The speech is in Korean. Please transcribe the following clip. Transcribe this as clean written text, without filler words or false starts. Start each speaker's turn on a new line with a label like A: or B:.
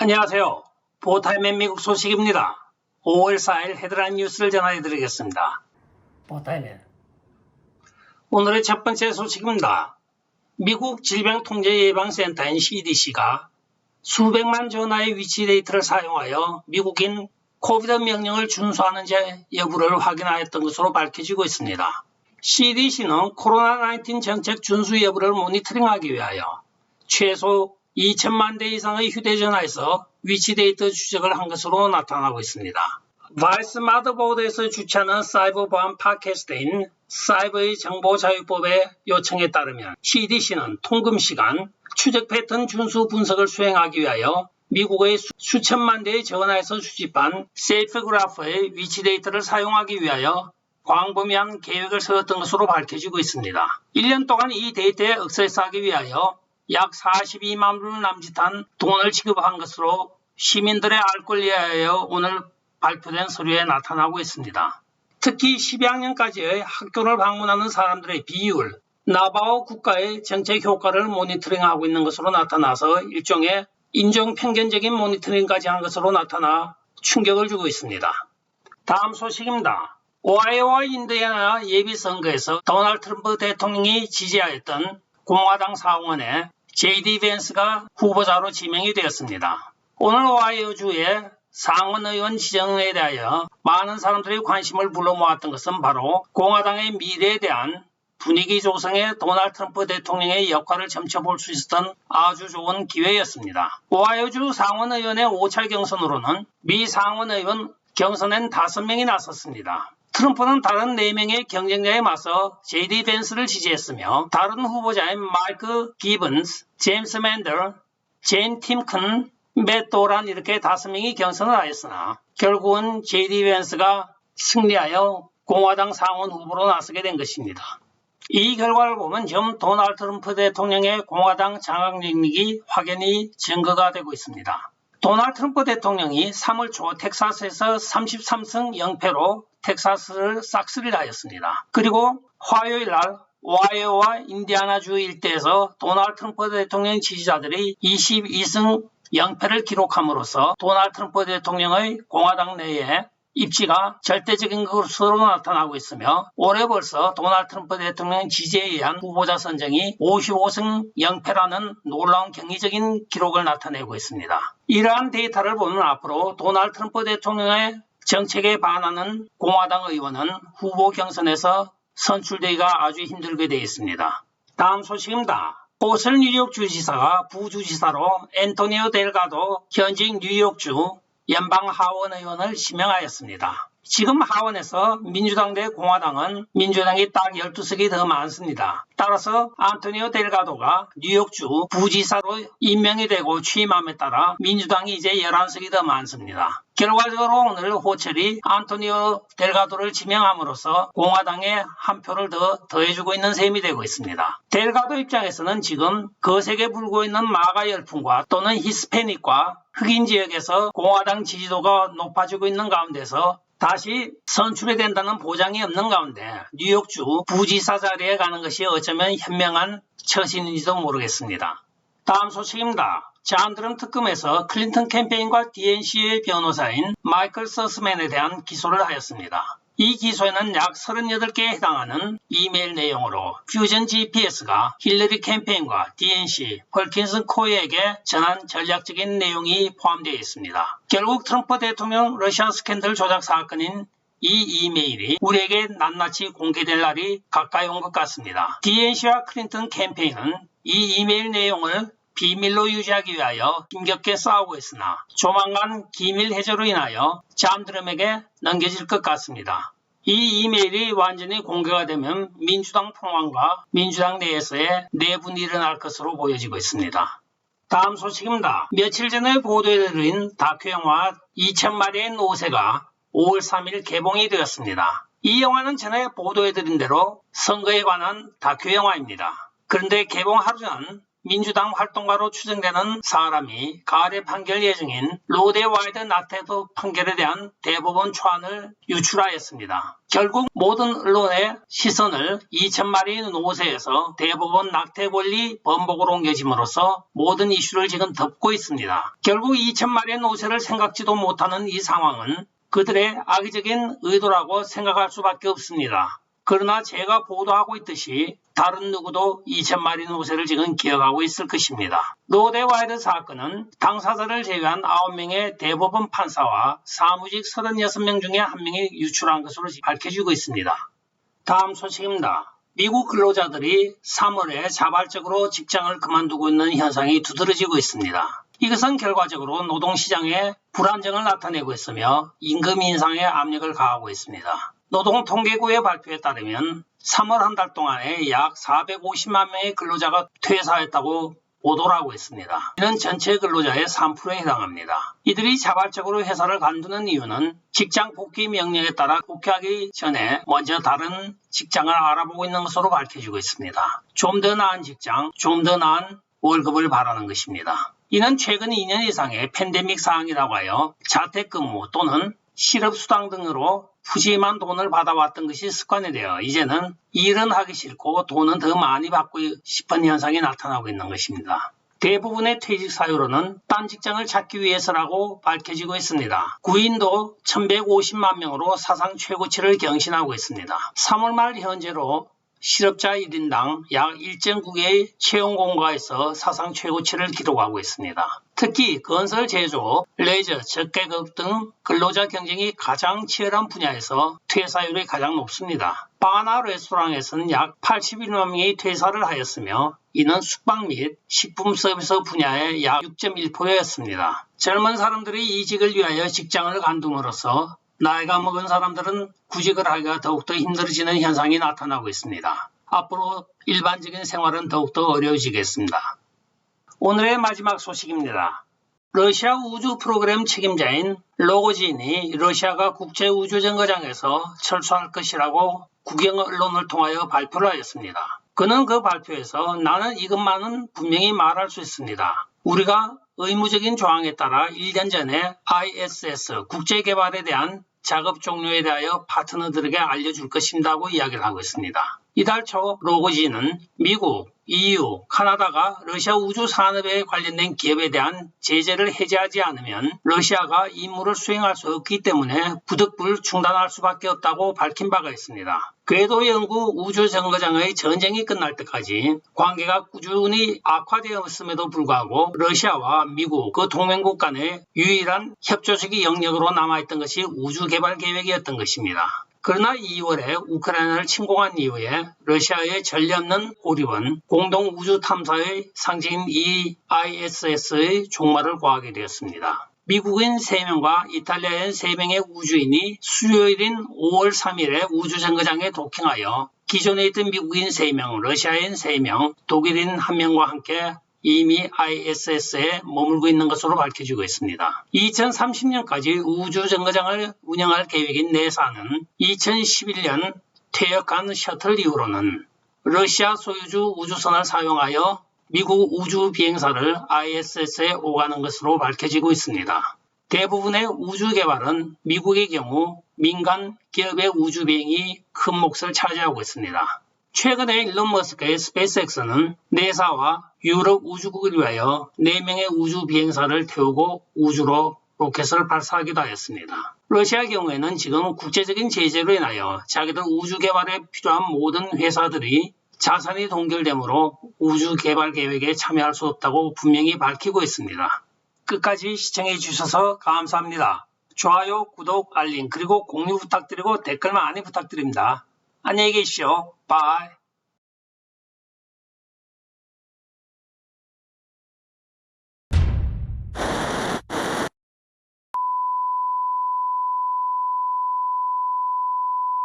A: 안녕하세요. 보타임의 미국 소식입니다. 5월 4일 헤드라인 뉴스를 전해드리겠습니다.
B: 보타임에
A: 오늘의 첫 번째 소식입니다. 미국 질병통제예방센터인 CDC가 수백만 전화의 위치 데이터를 사용하여 미국인 코비드 명령을 준수하는지 여부를 확인하였던 것으로 밝혀지고 있습니다. CDC는 코로나19 정책 준수 여부를 모니터링하기 위하여 최소 2천만 대 이상의 휴대전화에서 위치 데이터 추적을 한 것으로 나타나고 있습니다. 바이스 마더보드에서 주최하는 사이버 보안 팟캐스트인 사이버의 정보자유법의 요청에 따르면 CDC는 통금시간, 추적 패턴 준수 분석을 수행하기 위하여 미국의 수천만 대의 전화에서 수집한 세이프그래프의 위치 데이터를 사용하기 위하여 광범위한 계획을 세웠던 것으로 밝혀지고 있습니다. 1년 동안 이 데이터에 액세스하기 위하여 약 42만 불 남짓한 돈을 지급한 것으로 시민들의 알 권리에 하여 오늘 발표된 서류에 나타나고 있습니다. 특히 12학년까지의 학교를 방문하는 사람들의 비율, 나바오 국가의 정책 효과를 모니터링하고 있는 것으로 나타나서 일종의 인종 편견적인 모니터링까지 한 것으로 나타나 충격을 주고 있습니다. 다음 소식입니다. 오하이오와 인디애나 예비선거에서 도널드 트럼프 대통령이 지지하였던 공화당 상원의 J.D. 벤스가 후보자로 지명이 되었습니다. 오늘 오하이오주의 상원 의원 지정에 대하여 많은 사람들이 관심을 불러 모았던 것은 바로 공화당의 미래에 대한 분위기 조성에 도널드 트럼프 대통령의 역할을 점쳐볼 수 있었던 아주 좋은 기회였습니다. 오하이오주 상원 의원의 5차 경선으로는 미 상원 의원 경선엔 5명이 나섰습니다. 트럼프는 다른 4명의 경쟁자에 맞서 J.D. 벤스를 지지했으며 다른 후보자인 마이크 기번스, 제임스 맨델, 제인 팀큰, 맷 도란 이렇게 5명이 경선을 하였으나 결국은 J.D. 벤스가 승리하여 공화당 상원 후보로 나서게 된 것입니다. 이 결과를 보면 지금 도널드 트럼프 대통령의 공화당 장악 능력이 확연히 증거가 되고 있습니다. 도널드 트럼프 대통령이 3월 초 텍사스에서 33승 0패로 텍사스를 싹쓸이를 하였습니다. 그리고 화요일 날 오하이오와 인디애나주 일대에서 도널드 트럼프 대통령 지지자들이 22승 0패를 기록함으로써 도널드 트럼프 대통령의 공화당 내에 입지가 절대적인 것으로 나타나고 있으며 올해 벌써 도널드 트럼프 대통령 지지에 의한 후보자 선정이 55승 0패라는 놀라운 경이적인 기록을 나타내고 있습니다. 이러한 데이터를 보면 앞으로 도널드 트럼프 대통령의 정책에 반하는 공화당 의원은 후보 경선에서 선출되기가 아주 힘들게 되어 있습니다. 다음 소식입니다. 포슬 뉴욕 주지사가 부주지사로 앤토니오 델가도 현직 뉴욕주 연방 하원 의원을 지명하였습니다. 지금 하원에서 민주당 대 공화당은 민주당이 딱 12석이 더 많습니다. 따라서 안토니오 델가도가 뉴욕주 부지사로 임명이 되고 취임함에 따라 민주당이 이제 11석이 더 많습니다. 결과적으로 오늘 호철이 안토니오 델가도를 지명함으로써 공화당에 한 표를 더 더해주고 있는 셈이 되고 있습니다. 델가도 입장에서는 지금 거세게 불고 있는 마가 열풍과 또는 히스패닉과 흑인 지역에서 공화당 지지도가 높아지고 있는 가운데서 다시 선출이 된다는 보장이 없는 가운데 뉴욕주 부지사 자리에 가는 것이 어쩌면 현명한 처신인지도 모르겠습니다. 다음 소식입니다. 잔드럼 특검에서 클린턴 캠페인과 DNC의 변호사인 마이클 서스맨에 대한 기소를 하였습니다. 이 기소에는 약 38개에 해당하는 이메일 내용으로 퓨전 GPS가 힐러리 캠페인과 DNC, 펄킨슨 코에게 전한 전략적인 내용이 포함되어 있습니다. 결국 트럼프 대통령 러시아 스캔들 조작 사건인 이 이메일이 우리에게 낱낱이 공개될 날이 가까이 온 것 같습니다. DNC와 클린턴 캠페인은 이 이메일 내용을 비밀로 유지하기 위하여 힘겹게 싸우고 있으나 조만간 기밀 해제로 인하여 잔드럼에게 넘겨질 것 같습니다. 이 이메일이 완전히 공개가 되면 민주당 폭망과 민주당 내에서의 내분이 일어날 것으로 보여지고 있습니다. 다음 소식입니다. 며칠 전에 보도해드린 다큐 영화 2000마리의 노새가 5월 3일 개봉이 되었습니다. 이 영화는 전에 보도해드린 대로 선거에 관한 다큐 영화입니다. 그런데 개봉 하루 전 민주당 활동가로 추정되는 사람이 가을에 판결 예정인 로데와이드 낙태도 판결에 대한 대법원 초안을 유출하였습니다. 결국 모든 언론의 시선을 2,000마리의 노새에서 대법원 낙태 권리 번복으로 옮겨짐으로써 모든 이슈를 지금 덮고 있습니다. 결국 2,000마리의 노새를 생각지도 못하는 이 상황은 그들의 악의적인 의도라고 생각할 수밖에 없습니다. 그러나 제가 보도하고 있듯이 다른 누구도 2,000마리 노새를 지금 기억하고 있을 것입니다. 로데와이드 사건은 당사자를 제외한 9명의 대법원 판사와 사무직 36명 중에 1명이 유출한 것으로 밝혀지고 있습니다. 다음 소식입니다. 미국 근로자들이 3월에 자발적으로 직장을 그만두고 있는 현상이 두드러지고 있습니다. 이것은 결과적으로 노동시장에 불안정을 나타내고 있으며 임금 인상에 압력을 가하고 있습니다. 노동통계부의 발표에 따르면 3월 한 달 동안에 약 450만 명의 근로자가 퇴사했다고 보도를 하고 있습니다. 이는 전체 근로자의 3%에 해당합니다. 이들이 자발적으로 회사를 관두는 이유는 직장 복귀 명령에 따라 복귀하기 전에 먼저 다른 직장을 알아보고 있는 것으로 밝혀지고 있습니다. 좀 더 나은 직장, 좀 더 나은 월급을 바라는 것입니다. 이는 최근 2년 이상의 팬데믹 상황이라고 하여 자택근무 또는 실업수당 등으로 푸짐한 돈을 받아왔던 것이 습관이 되어 이제는 일은 하기 싫고 돈은 더 많이 받고 싶은 현상이 나타나고 있는 것입니다. 대부분의 퇴직 사유로는 딴 직장을 찾기 위해서라고 밝혀지고 있습니다. 구인도 1,150만 명으로 사상 최고치를 경신하고 있습니다. 3월 말 현재로 실업자 1인당 약 1.9개의 채용 공고에서 사상 최고치를 기록하고 있습니다. 특히 건설, 제조, 레저, 적계급 등 근로자 경쟁이 가장 치열한 분야에서 퇴사율이 가장 높습니다. 바나 레스토랑에서는 약 81만 명이 퇴사를 하였으며 이는 숙박 및 식품 서비스 분야의 약 6.1%였습니다. 젊은 사람들이 이직을 위하여 직장을 관둠으로써 나이가 먹은 사람들은 구직을 하기가 더욱더 힘들어지는 현상이 나타나고 있습니다. 앞으로 일반적인 생활은 더욱더 어려워지겠습니다. 오늘의 마지막 소식입니다. 러시아 우주 프로그램 책임자인 로고진이 러시아가 국제우주정거장에서 철수할 것이라고 국영 언론을 통하여 발표를 하였습니다. 그는 그 발표에서 나는 이것만은 분명히 말할 수 있습니다. 우리가 의무적인 조항에 따라 1년 전에 ISS 국제개발에 대한 작업 종료에 대하여 파트너들에게 알려줄 것입니다고 이야기를 하고 있습니다. 이달 초 로고진은 미국, EU, 카나다가 러시아 우주 산업에 관련된 기업에 대한 제재를 해제하지 않으면 러시아가 임무를 수행할 수 없기 때문에 부득불 중단할 수밖에 없다고 밝힌 바가 있습니다. 궤도 연구 우주 정거장의 전쟁이 끝날 때까지 관계가 꾸준히 악화되었음에도 불구하고 러시아와 미국 그 동맹국 간의 유일한 협조적인 영역으로 남아있던 것이 우주 개발 계획이었던 것입니다. 그러나 2월에 우크라이나를 침공한 이후에 러시아의 전례 없는 고립은 공동 우주 탐사의 상징인 이 ISS의 종말을 구하게 되었습니다. 미국인 3명과 이탈리아인 3명의 우주인이 수요일인 5월 3일에 우주정거장에 도킹하여 기존에 있던 미국인 3명, 러시아인 3명, 독일인 1명과 함께 이미 ISS에 머물고 있는 것으로 밝혀지고 있습니다. 2030년까지 우주정거장을 운영할 계획인 내사는 2011년 퇴역한 셔틀 이후로는 러시아 소유주 우주선을 사용하여 미국 우주 비행사를 ISS에 오가는 것으로 밝혀지고 있습니다. 대부분의 우주 개발은 미국의 경우 민간 기업의 우주 비행이 큰 몫을 차지하고 있습니다. 최근에 일론 머스크의 스페이스X는 내사와 유럽 우주국을 위하여 4명의 우주 비행사를 태우고 우주로 로켓을 발사하기도 하였습니다. 러시아의 경우에는 지금 국제적인 제재로 인하여 자기들 우주 개발에 필요한 모든 회사들이 자산이 동결되므로 우주 개발 계획에 참여할 수 없다고 분명히 밝히고 있습니다. 끝까지 시청해 주셔서 감사합니다. 좋아요, 구독, 알림, 그리고 공유 부탁드리고 댓글 많이 부탁드립니다. 안녕히 계십시오. 바이.